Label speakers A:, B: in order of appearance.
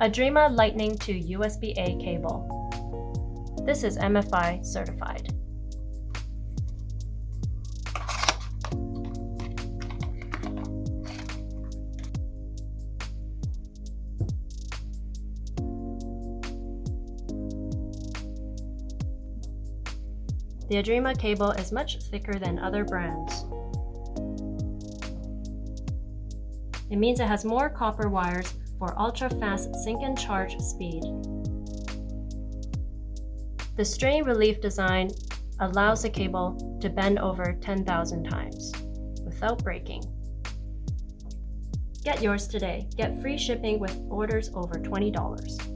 A: Adreama Lightning to USB-A cable. This is MFI certified. The Adreama cable is much thicker than other brands. It means it has more copper wires for ultra-fast sync and charge speed. The strain relief design allows the cable to bend over 10,000 times without breaking. Get yours today. Get free shipping with orders over $20.